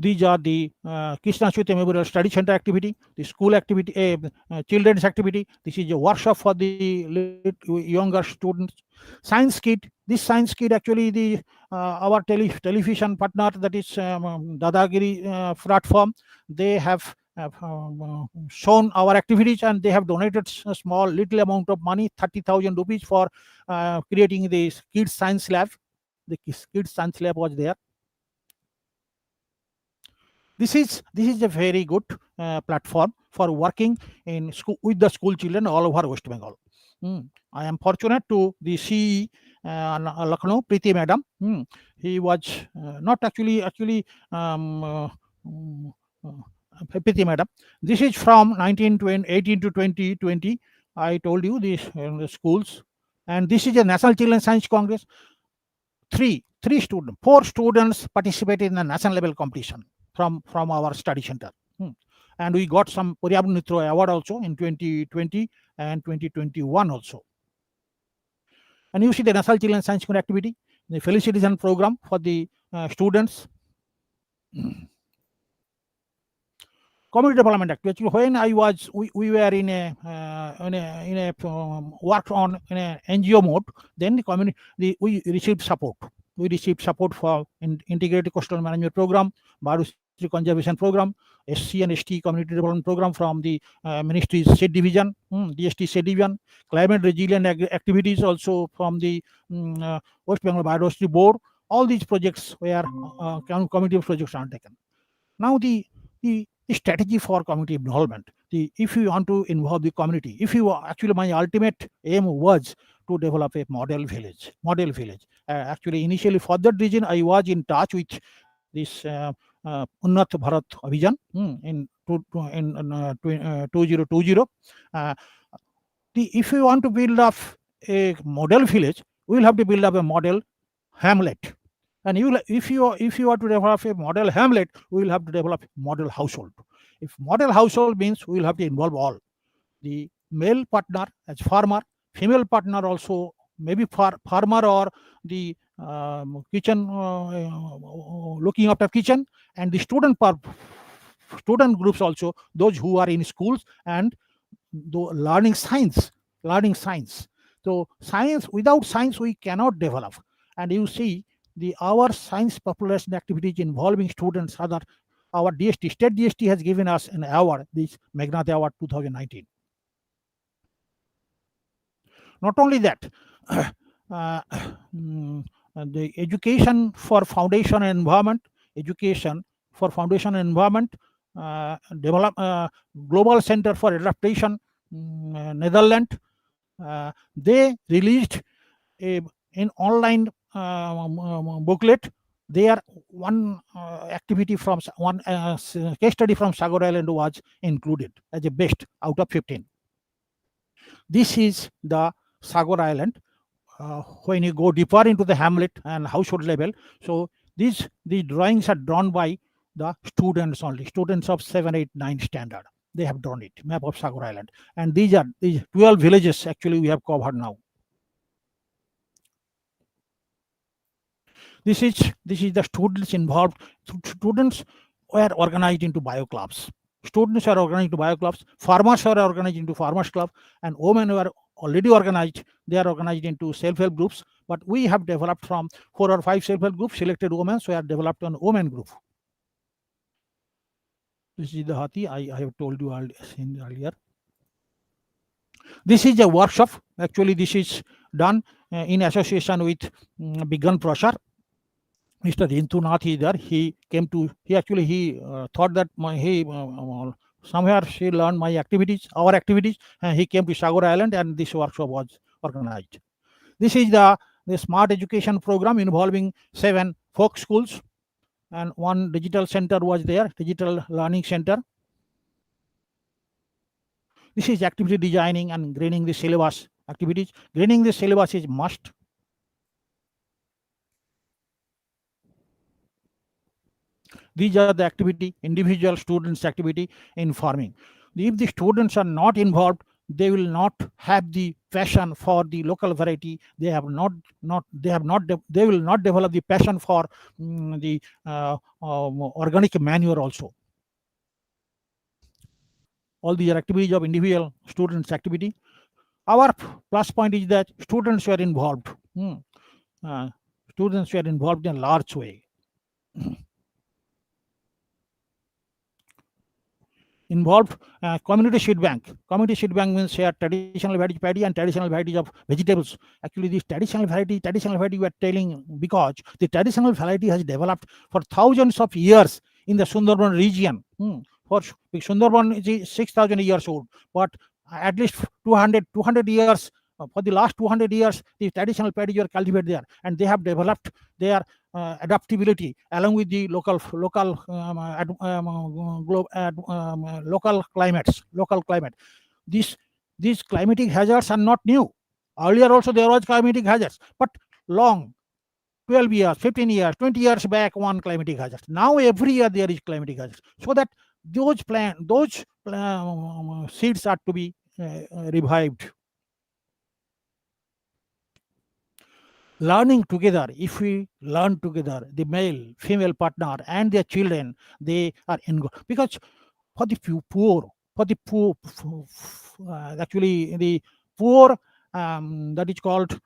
These are the Krishna Chute Memorial Study Center activity, the school activity, children's activity. This is a workshop for the younger students. Science kit. This science kit actually the our television partner, that is Dadagiri platform. They have shown our activities, and they have donated a small little amount of money, 30,000 rupees, for creating this kids science lab. The kids science lab was there. This is a very good platform for working in school with the school children all over West Bengal. I am fortunate to the CE Lucknow, Preeti Madam. He was not actually Preeti Madam. This is from 1918 to 2020. I told you these the schools, and this is a National Children's Science Congress. Four students participated in the national level competition from our study center. And we got some Puriyabhu Nitro award also in 2020 and 2021 also. And you see the National Children's Science activity, the fellow citizen program for the students. Community development activity. When I was, we were in a work on in a NGO mode. Then the community, we received support. We received support for integrated coastal management program, biodiversity conservation program, SC and ST community development program from the Ministry's State Division, DST State Division, climate resilient activities also from the West Bengal Biodiversity Board. All these projects were community projects undertaken. Now the strategy for community involvement. If you want to involve the community, actually my ultimate aim was to develop a model village. Actually, initially for that reason, I was in touch with this Unnat Bharat Abhijan in 2020. If you want to build up a model village, we will have to build up a model hamlet. And if you are to develop a model hamlet, we will have to develop model household. If model household means we will have to involve all the male partner as farmer, female partner also maybe farmer or the kitchen looking after kitchen, and the student groups also, those who are in schools and learning science. So science, without science we cannot develop. And you see our science population activities involving students are that our DST, state DST has given us an award, this Meghnad Award 2019. Not only that, the education for foundation and environment, develop Global Center for Adaptation, Netherlands, they released an online booklet. There one activity from one case study from Sagar Island was included as a best out of 15. This is the Sagar Island. When you go deeper into the hamlet and household level, so these drawings are drawn by the students only, students of 7, 8, 9 standard. They have drawn it, map of Sagar Island, and these 12 villages actually we have covered now. This is the students involved. Students were organized into bio clubs. Farmers are organized into farmers club, and women were already organized. They are organized into self-help groups. But we have developed from 4 or 5 self-help groups, selected women, so we have developed an women group. This is the Hati I have told you earlier. This is a workshop. Actually, this is done in association with Bigyan Prasar. Mr. Rintu Nath is there. He thought that somewhere she learned my activities, our activities, and he came to Sagar Island, and this workshop was organized. This is the smart education program involving 7 folk schools, and 1 digital center was there, digital learning center. This is activity designing and grading the syllabus activities. Grading the syllabus is must. These are the activity, individual students activity in farming. If the students are not involved, they will not have the passion for the local variety. They have not they have not de- they will not develop the passion for the organic manure also. All these are activities of individual students activity. Our plus point is that students were involved. Uh, Students were involved in a large way. Involved community seed bank. Community seed bank means share traditional variety paddy and traditional varieties of vegetables. Actually, this traditional variety we are telling because the traditional variety has developed for thousands of years in the Sundarban region. For Sundarban is 6,000 years old, but at least 200 years. For the last 200 years, the traditional paddies were cultivated there, and they have developed their adaptability along with the local climates, local climate. These these climatic hazards are not new. Earlier also there was climatic hazards, but long, 12 years, 15 years, 20 years back, one climatic hazard. Now every year there is climatic hazard, so that those seeds are to be revived. Learning together, if we learn together, the male female partner and their children, they are in, because for the poor, for the actually the poor, that is called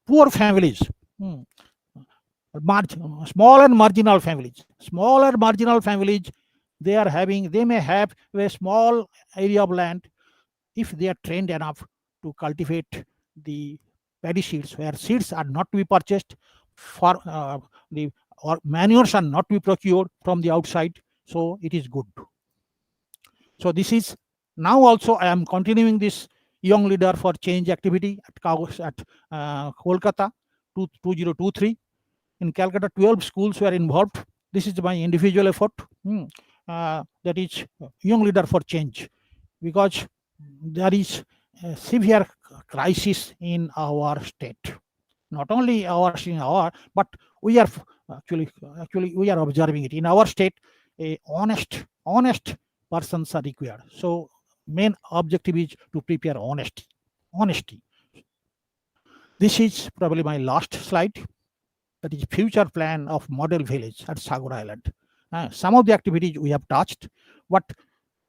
poor families, mm, smaller marginal families, they may have a small area of land. If they are trained enough to cultivate the paddy seeds, where seeds are not to be purchased for the or manures are not to be procured from the outside, so it is good. So this is, now also I am continuing this young leader for change activity at Kolkata 2023. In Calcutta, 12 schools were involved. This is my individual effort. That is young leader for change, because there is a severe crisis in our state. Not only ours in our, but we are actually we are observing it in our state. A honest persons are required. So main objective is to prepare honesty. This is probably my last slide. That is future plan of model village at Sagar Island. Some of the activities we have touched, but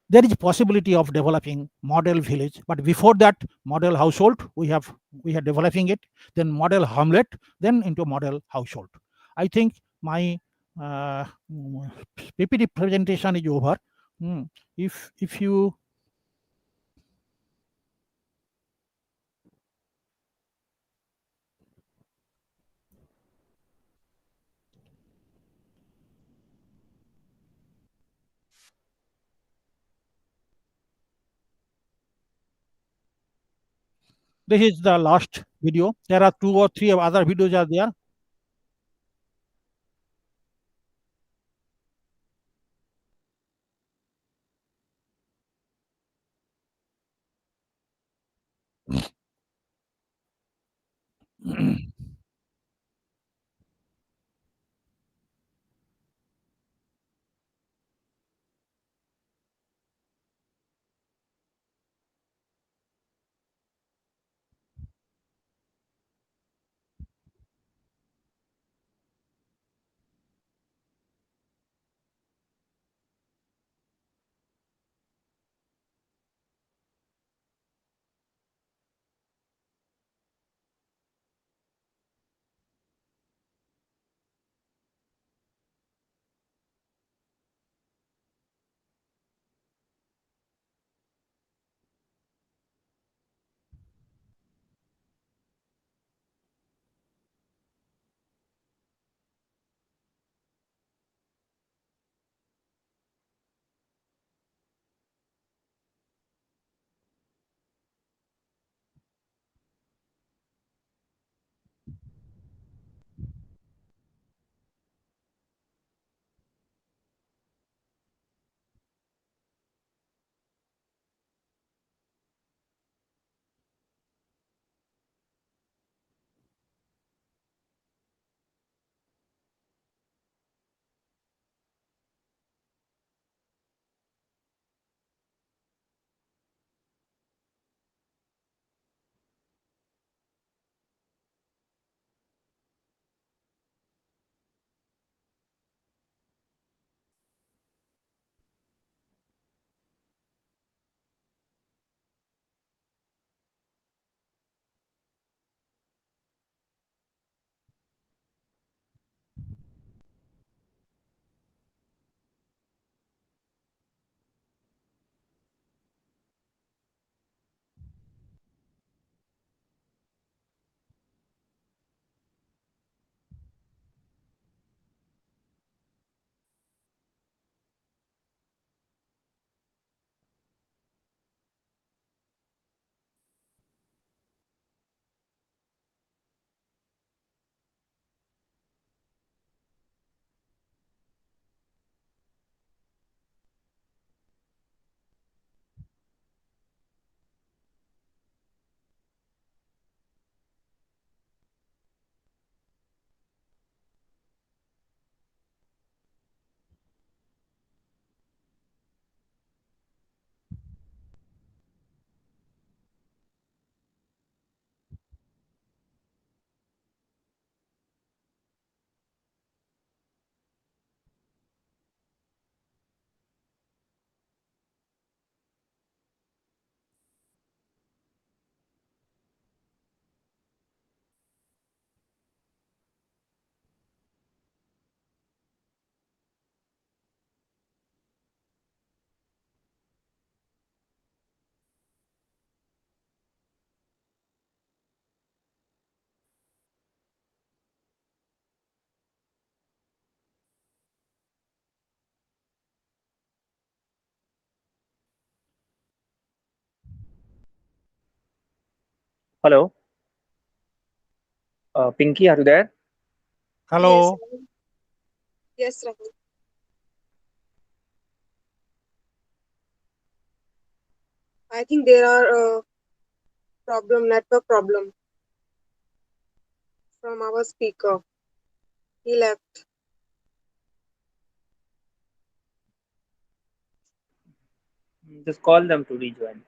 there is possibility of developing model village. But before that, model household we are developing it, then model hamlet, then into model household. I think my uh, PPT presentation is over. If you, this is the last video. There are 2 or 3 other videos are there. Hello, Pinky, are you there? Yes, Hello. yes, Rahul. I think there are network problem from our speaker. He left. Just call them to rejoin.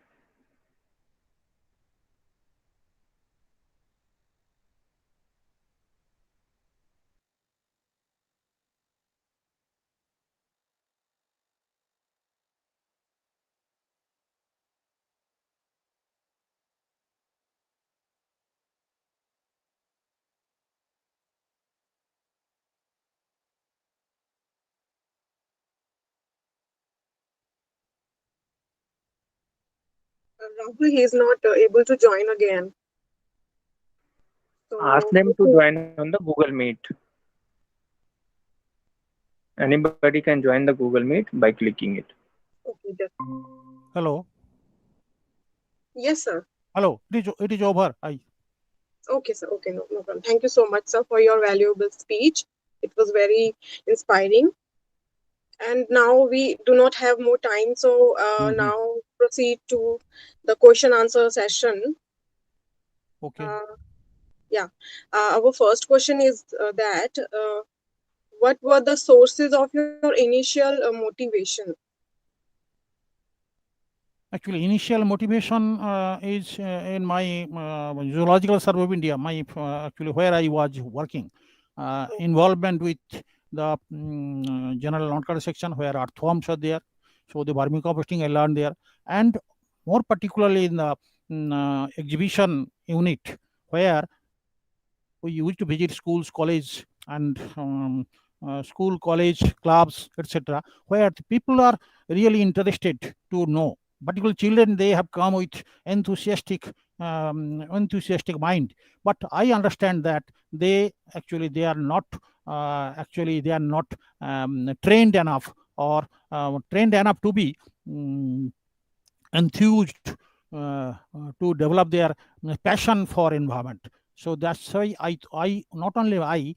Rahul, he is not able to join again. Ask So, them to join on the Google Meet. Anybody can join the Google Meet by clicking it. okay, just, Hello. yes, sir. Hello. It is over. I. Okay, sir. Okay, no, no problem. Thank you so much, sir, for your valuable speech. It was very inspiring. And now we do not have more time, so Mhm. now proceed to the question answer session. Okay. Uh, yeah, our first question is that what were the sources of your initial motivation? Actually, initial motivation is in my zoological survey of India, my actually where I was working, involvement with the general non section where earthworms are there. So the vermicomposting I learned there, and more particularly in the exhibition unit where we used to visit schools, college, and school, college, clubs, etc., where the people are really interested to know. Particularly children, they have come with enthusiastic mind. But I understand that they are not they are not trained enough or trained enough to be um, enthused to develop their passion for environment. So that's why I not only I,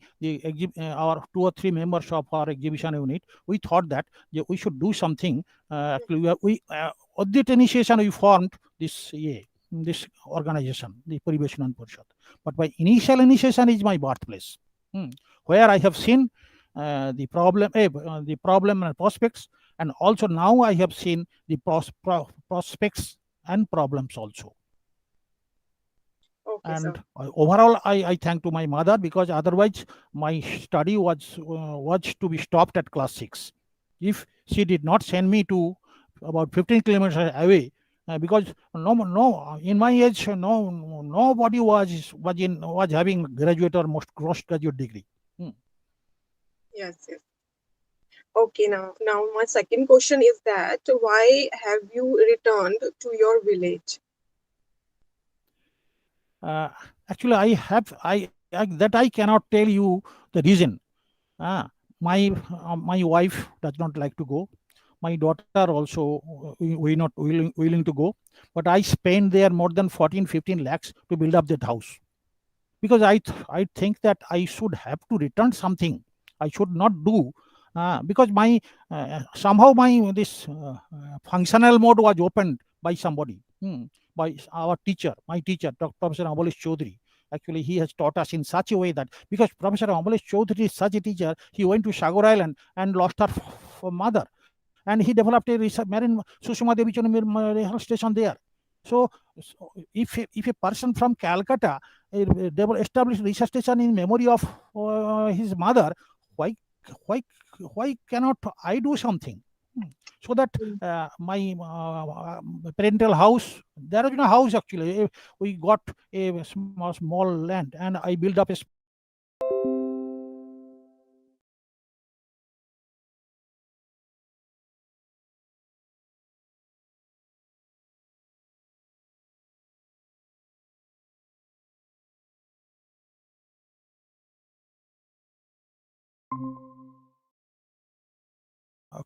our two or three members of our exhibition unit, we thought that yeah, we should do something. Actually, at that initiation we formed this organization, the Paribeshanan Parishad. But my initial initiation is my birthplace, hmm, where I have seen the problem and prospects, and also now I have seen the prospects and problems also. Okay, sir. And overall, I thank to my mother, because otherwise my study was to be stopped at class 6 if she did not send me to about 15 kilometers away, because no in my age nobody was having graduate or most gross graduate degree. Hmm. Yes, yes. Okay, now my second question is that why have you returned to your village? Uh, Actually, I that I cannot tell you the reason. Uh, my wife does not like to go. My daughter also we not willing to go. But I spent there more than 14, 15 lakhs to build up that house, because I think that I should have to return something. I should not do because my somehow my this functional mode was opened by somebody, by our teacher, my teacher, Dr. Professor Amolish Chaudhary. Actually, he has taught us in such a way that because Professor Amolish Chaudhary is such a teacher, he went to Sagar Island and lost her mother, and he developed a marine Sushma Devi Chand station there. So, if a person from Calcutta established research station in memory of his mother, why why why cannot I do something? So that my parental house, there is no house actually. We got a small land, and I built up a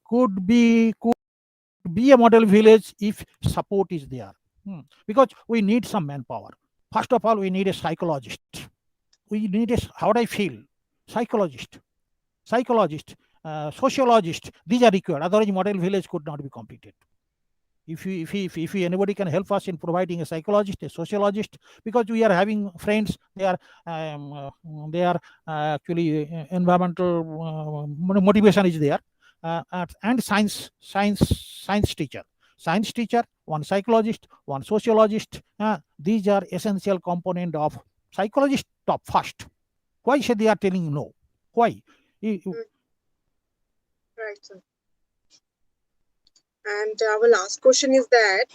could be a model village if support is there. Because we need some manpower. First of all, we need a psychologist. We need a, how would I feel? Psychologist, sociologist. These are required. Otherwise, model village could not be completed. If anybody can help us in providing a psychologist, a sociologist, because we are having friends, um, uh, they are actually environmental motivation is there, and science teacher, one psychologist, one sociologist. These are essential component of psychologist top first. Why should they are telling no? Why? Right, sir. And our last question is that,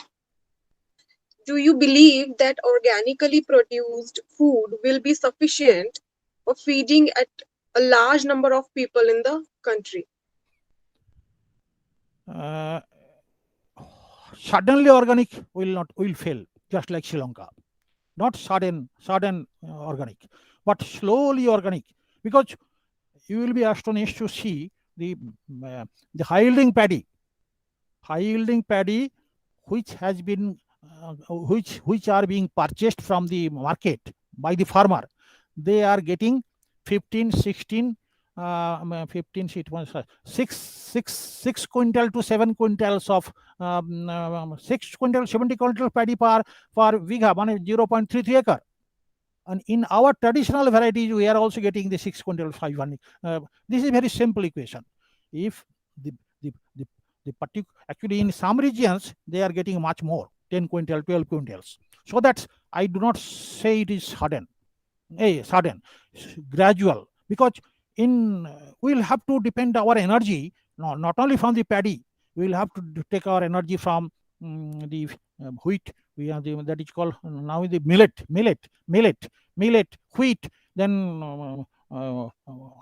do you believe that organically produced food will be sufficient for feeding at a large number of people in the country? Suddenly organic will fail, just like Sri Lanka. Not sudden organic, but slowly organic, because you will be astonished to see the high yielding paddy which has been which are being purchased from the market by the farmer. They are getting 15 16 15 6 quintal to 7 quintals of 6 quintal 70 quintal paddy per vigha, 0.33 acre. And in our traditional varieties, we are also getting the 6 quintal 500. This is very simple equation. If the the, the, actually in some regions they are getting much more, 10 quintal, 12 quintals. So that I do not say it is sudden, gradual, because in we'll have to depend our energy, not only from the paddy. We'll have to take our energy from the wheat. We have that is called now the millet, wheat, then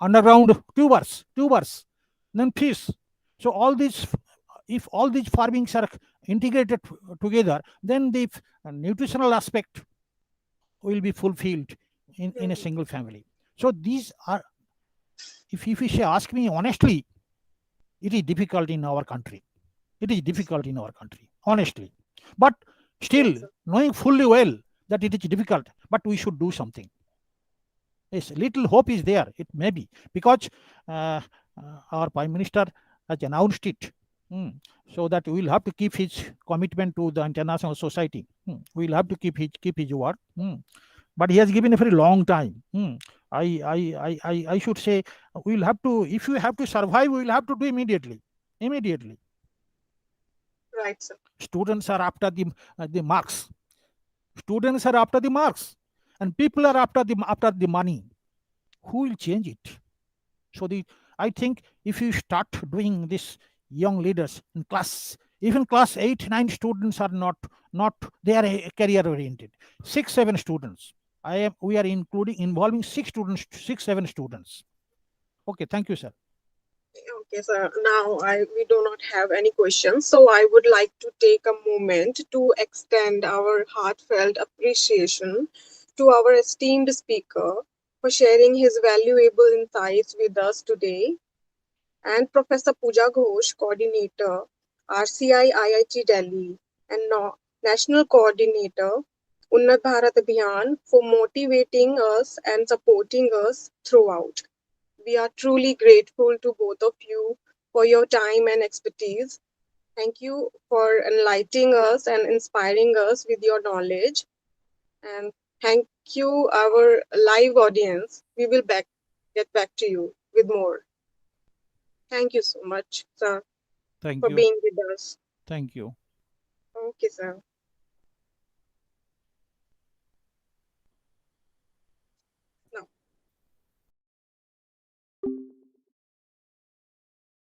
underground tubers, then fish. So all these, if all these farmings are integrated together, then the nutritional aspect will be fulfilled in a single family. So these are, if you say, ask me honestly, it is difficult in our country. Honestly. But still, Yes, sir. knowing fully well that it is difficult, but we should do something. Yes, little hope is there. It may be because our Prime Minister has announced it. So that we will have to keep his commitment to the international society. We will have to keep his word. But he has given a very long time. I should say we'll have to, if we have to survive, we will have to do immediately. Right, sir. Students are after the marks. And people are after the money. Who will change it? So I think if you start doing this, young leaders in even class 8 9 students are not they are career oriented. 6 7 students, we are involving 6 7 students. Okay, thank you, sir. Okay, sir. Now we do not have any questions, so I would like to take a moment to extend our heartfelt appreciation to our esteemed speaker for sharing his valuable insights with us today, and Professor Pooja Ghosh, Coordinator, RCI IIT Delhi, and National Coordinator, Unnat Bharat Abhiyan, for motivating us and supporting us throughout. We are truly grateful to both of you for your time and expertise. Thank you for enlightening us and inspiring us with your knowledge. And thank you, our live audience. We will get back to you with more. Thank you so much, sir, Thank for you. being with us. Thank you. Okay, sir. Now.